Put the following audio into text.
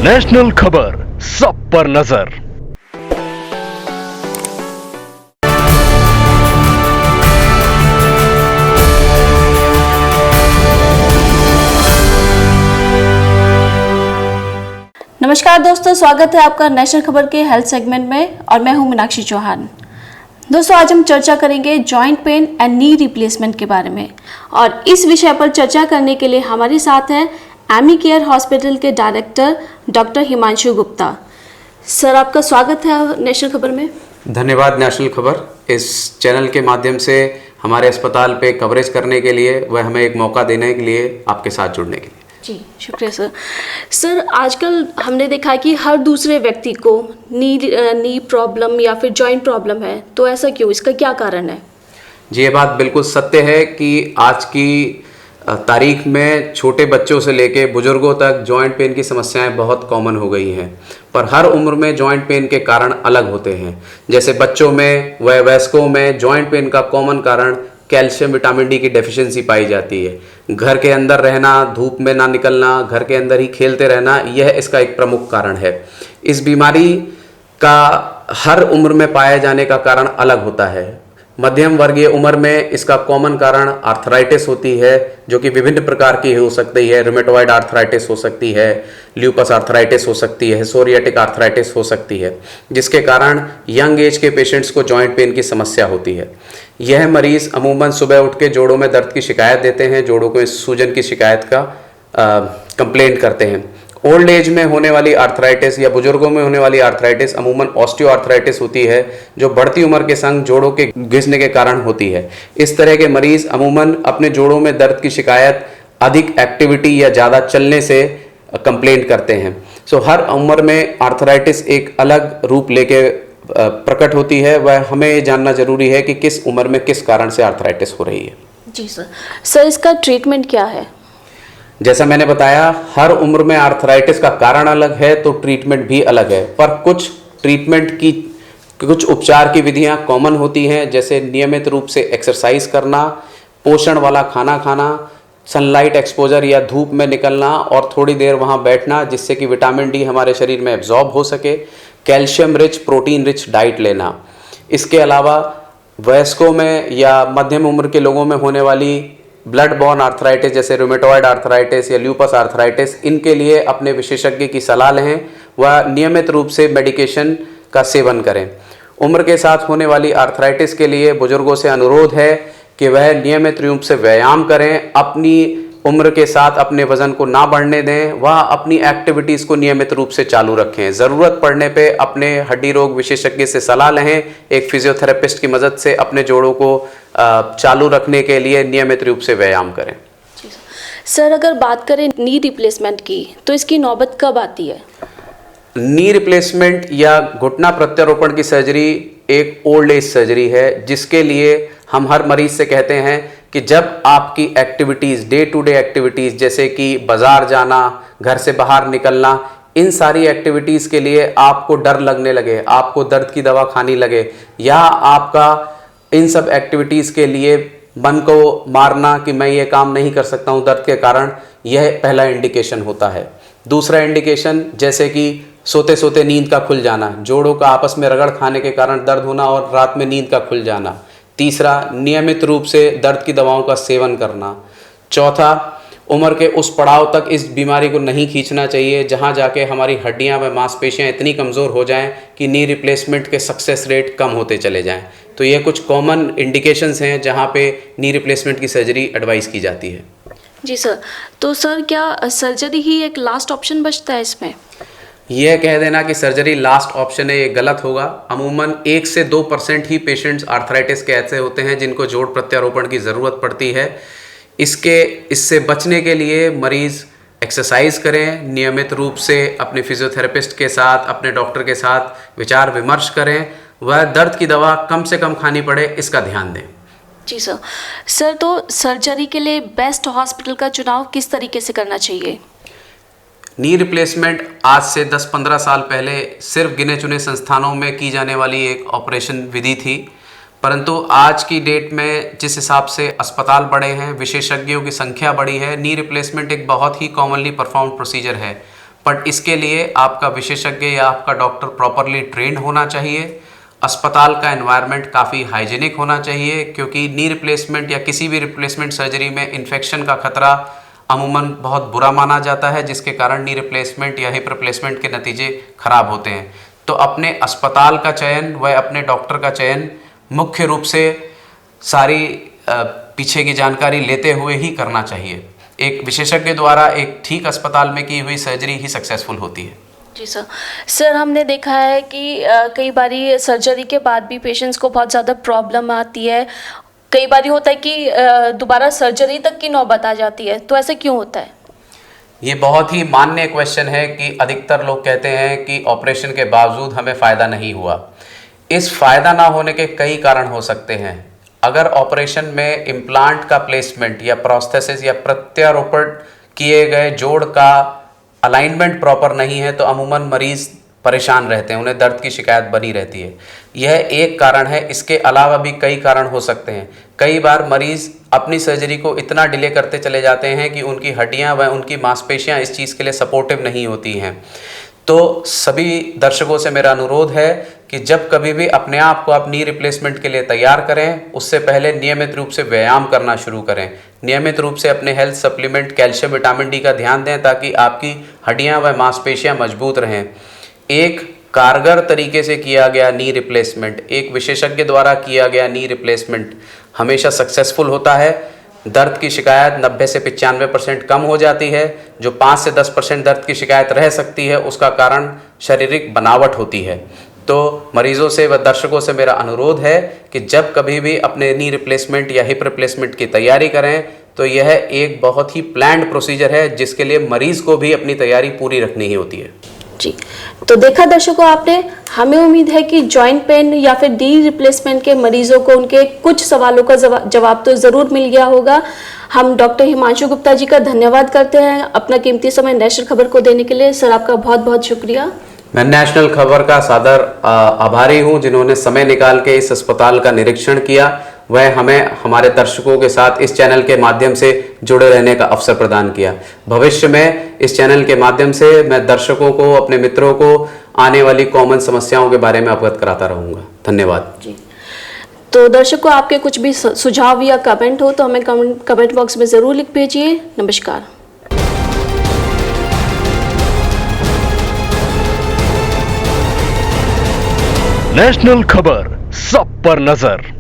National खबर, सब पर नजर। नमस्कार दोस्तों, स्वागत है आपका नेशनल खबर के हेल्थ सेगमेंट में और मैं हूं मीनाक्षी चौहान। दोस्तों, आज हम चर्चा करेंगे joint pain and knee replacement के बारे में और इस विषय पर चर्चा करने के लिए हमारे साथ हैं एमी केयर हॉस्पिटल के director doctor Himanshu Gupta. Sir, आपका स्वागत है नेशनल खबर में। धन्यवाद नेशनल खबर इस चैनल के माध्यम से हमारे अस्पताल पे कवरेज करने के लिए, वह हमें एक मौका देने के लिए, आपके साथ जुड़ने के लिए। जी शुक्रिया सर। सर, आजकल हमने देखा है कि हर दूसरे व्यक्ति को नी प्रॉब्लम या फिर जॉइंट प्रॉब्लम है, तो ऐसा क्यों, इसका क्या कारण है? जी, ये बात बिल्कुल सत्य है कि आज की तारीख में छोटे बच्चों से लेके बुजुर्गों तक जॉइंट पेन की समस्याएं बहुत कॉमन हो गई हैं, पर हर उम्र में जॉइंट पेन के कारण अलग होते हैं। जैसे बच्चों में व वयस्कों में जॉइंट पेन का कॉमन कारण कैल्शियम विटामिन डी की डेफिशिएंसी पाई जाती है। घर के अंदर रहना, धूप में ना निकलना, घर के अंदर ही खेलते रहना, यह इसका एक प्रमुख कारण है। इस बीमारी का हर उम्र में पाए जाने का कारण अलग होता है। मध्यम वर्गीय उम्र में इसका कॉमन कारण आर्थराइटिस होती है, जो कि विभिन्न प्रकार की हो सकती है। रूमेटॉइड आर्थराइटिस हो सकती है, ल्यूपस आर्थराइटिस हो सकती है, सोरियाटिक आर्थराइटिस हो सकती है, जिसके कारण यंग एज के पेशेंट्स को जॉइंट पेन की समस्या होती है। यह मरीज अमूमन सुबह उठ के जोड़ों में दर्द की शिकायत देते हैं, जोड़ों को सूजन की शिकायत का कंप्लेंट करते हैं। ओल्ड एज में होने वाली आर्थराइटिस या बुजुर्गों में होने वाली आर्थराइटिस अमूमन ऑस्टियो आर्थराइटिस होती है, जो बढ़ती उम्र के संग जोड़ों के घिसने के कारण होती है। इस तरह के मरीज अमूमन अपने जोड़ों में दर्द की शिकायत अधिक एक्टिविटी या ज़्यादा चलने से कंप्लेंट करते हैं। हर उम्र में आर्थराइटिस एक अलग रूप लेके प्रकट होती है। वह हमें ये जानना जरूरी है कि किस उम्र में किस कारण से आर्थराइटिस हो रही है। जी सर, इसका ट्रीटमेंट क्या है? जैसा मैंने बताया, हर उम्र में आर्थराइटिस का कारण अलग है, तो ट्रीटमेंट भी अलग है। पर कुछ उपचार की विधियां कॉमन होती हैं, जैसे नियमित रूप से एक्सरसाइज करना, पोषण वाला खाना खाना, सनलाइट एक्सपोजर या धूप में निकलना और थोड़ी देर वहां बैठना, जिससे कि विटामिन डी हमारे शरीर में एब्जॉर्ब हो सके, calcium rich, protein rich diet लेना। इसके अलावा वयस्कों में या मध्यम उम्र के लोगों में होने वाली ब्लड बॉर्न आर्थराइटिस, जैसे रूमेटॉइड आर्थराइटिस या ल्यूपस आर्थराइटिस, इनके लिए अपने विशेषज्ञ की सलाह लें, वह नियमित रूप से मेडिकेशन का सेवन करें। उम्र के साथ होने वाली आर्थराइटिस के लिए बुजुर्गों से अनुरोध है कि वह नियमित रूप से व्यायाम करें, अपनी उम्र के साथ अपने वजन को ना बढ़ने दें, वह अपनी एक्टिविटीज़ को नियमित रूप से चालू रखें। ज़रूरत पड़ने पे अपने हड्डी रोग विशेषज्ञ से सलाह लें, एक फिजियोथेरेपिस्ट की मदद से अपने जोड़ों को चालू रखने के लिए नियमित रूप से व्यायाम करें। सर, अगर बात करें नी रिप्लेसमेंट की, तो इसकी नौबत कब आती है? नी रिप्लेसमेंट या घुटना प्रत्यारोपण की सर्जरी एक ओल्ड एज सर्जरी है, जिसके लिए हम हर मरीज से कहते हैं कि जब आपकी activities, day to day activities, जैसे कि बाज़ार जाना, घर से बाहर निकलना, इन सारी एक्टिविटीज़ के लिए आपको डर लगने लगे, आपको दर्द की दवा खानी लगे, या आपका इन सब एक्टिविटीज़ के लिए मन को मारना कि मैं ये काम नहीं कर सकता हूँ दर्द के कारण, यह पहला इंडिकेशन होता है। दूसरा इंडिकेशन, जैसे कि सोते सोते नींद का खुल जाना, जोड़ों का आपस में रगड़ खाने के कारण दर्द होना और रात में नींद का खुल जाना। तीसरा, नियमित रूप से दर्द की दवाओं का सेवन करना। चौथा, उम्र के उस पड़ाव तक इस बीमारी को नहीं खींचना चाहिए जहां जाके हमारी हड्डियां व मांसपेशियां इतनी कमज़ोर हो जाएं कि नी रिप्लेसमेंट के सक्सेस रेट कम होते चले जाएं। तो ये कुछ कॉमन इंडिकेशंस हैं जहां पे नी रिप्लेसमेंट की सर्जरी एडवाइस की जाती है। जी सर, तो सर क्या सर्जरी ही एक लास्ट ऑप्शन बचता है इसमें? यह कह देना कि सर्जरी लास्ट ऑप्शन है, ये गलत होगा। अमूमन 1 से 2% ही पेशेंट्स आर्थराइटिस के ऐसे होते हैं जिनको जोड़ प्रत्यारोपण की ज़रूरत पड़ती है। इससे बचने के लिए मरीज़ एक्सरसाइज करें, नियमित रूप से अपने फिजियोथेरेपिस्ट के साथ, अपने डॉक्टर के साथ विचार विमर्श करें, वह दर्द की दवा कम से कम खानी पड़े, इसका ध्यान दें। जी सर, तो सर्जरी के लिए बेस्ट हॉस्पिटल का चुनाव किस तरीके से करना चाहिए? नी रिप्लेसमेंट आज से 10-15 साल पहले सिर्फ गिने चुने संस्थानों में की जाने वाली एक ऑपरेशन विधि थी, परंतु आज की डेट में जिस हिसाब से अस्पताल बढ़े हैं, विशेषज्ञों की संख्या बढ़ी है, नी रिप्लेसमेंट एक बहुत ही कॉमनली परफॉर्म्ड प्रोसीजर है। बट इसके लिए आपका विशेषज्ञ या आपका डॉक्टर प्रॉपरली ट्रेंड होना चाहिए। अस्पताल का एनवायरनमेंट काफ़ी हाइजीनिक होना चाहिए, क्योंकि नी रिप्लेसमेंट या किसी भी रिप्लेसमेंट सर्जरी में इन्फेक्शन का खतरा अमूमन बहुत बुरा माना जाता है, जिसके कारण नी रिप्लेसमेंट या हिप रिप्लेसमेंट के नतीजे खराब होते हैं। तो अपने अस्पताल का चयन व अपने डॉक्टर का चयन मुख्य रूप से सारी पीछे की जानकारी लेते हुए ही करना चाहिए। एक विशेषज्ञ द्वारा एक ठीक अस्पताल में की हुई सर्जरी ही सक्सेसफुल होती है। जी सर, हमने देखा है कि कई बारी सर्जरी के बाद भी पेशेंट्स को बहुत ज़्यादा प्रॉब्लम आती है। कई बारी होता है कि दोबारा सर्जरी तक की नौबत आ जाती है, तो ऐसे क्यों होता है? ये बहुत ही मान्य क्वेश्चन है कि अधिकतर लोग कहते हैं कि ऑपरेशन के बावजूद हमें फ़ायदा नहीं हुआ। इस फ़ायदा ना होने के कई कारण हो सकते हैं। अगर ऑपरेशन में इम्प्लांट का प्लेसमेंट या प्रोस्थेसिस या प्रत्यारोपण किए गए जोड़ का अलाइनमेंट प्रॉपर नहीं है तो अमूमन मरीज़ परेशान रहते हैं, उन्हें दर्द की शिकायत बनी रहती है। यह एक कारण है। इसके अलावा भी कई कारण हो सकते हैं। कई बार मरीज़ अपनी सर्जरी को इतना डिले करते चले जाते हैं कि उनकी हड्डियां व उनकी मांसपेशियां इस चीज़ के लिए सपोर्टिव नहीं होती हैं। तो सभी दर्शकों से मेरा अनुरोध है कि जब कभी भी अपने आप को आप नी रिप्लेसमेंट के लिए तैयार करें, उससे पहले नियमित रूप से व्यायाम करना शुरू करें। नियमित रूप से अपने health supplement calcium vitamin D का ध्यान दें, ताकि आपकी हड्डियां व मांसपेशियां मजबूत रहें। एक कारगर तरीके से किया गया नी रिप्लेसमेंट, एक विशेषज्ञ द्वारा किया गया नी रिप्लेसमेंट हमेशा सक्सेसफुल होता है। दर्द की शिकायत 90 से 95% कम हो जाती है। जो 5 से 10% दर्द की शिकायत रह सकती है, उसका कारण शारीरिक बनावट होती है। तो मरीजों से व दर्शकों से मेरा अनुरोध है कि जब कभी भी अपने नी रिप्लेसमेंट या हिप रिप्लेसमेंट की तैयारी करें, तो यह एक बहुत ही प्लान्ड प्रोसीजर है, जिसके लिए मरीज़ को भी अपनी तैयारी पूरी रखनी ही होती है। जी, तो देखा दर्शकों आपने, हमें उम्मीद है कि जॉइंट पेन या फिर नी रिप्लेसमेंट के मरीजों को उनके कुछ सवालों का जवाब तो ज़रूर मिल गया होगा। हम डॉक्टर हिमांशु गुप्ता जी का धन्यवाद करते हैं अपना कीमती समय नेशनल खबर को देने के लिए। सर, आपका बहुत बहुत शुक्रिया। मैं नेशनल खबर का सादर आभारी हूं, जिन्होंने समय निकाल के इस अस्पताल का निरीक्षण किया, वह हमें हमारे दर्शकों के साथ इस चैनल के माध्यम से जुड़े रहने का अवसर प्रदान किया। भविष्य में इस चैनल के माध्यम से मैं दर्शकों को, अपने मित्रों को आने वाली कॉमन समस्याओं के बारे में अवगत कराता रहूँगा। धन्यवाद जी। तो दर्शकों, आपके कुछ भी सुझाव या कमेंट हो तो हमें कमेंट बॉक्स में ज़रूर लिख भेजिए। नमस्कार। नेशनल खबर, सब पर नजर।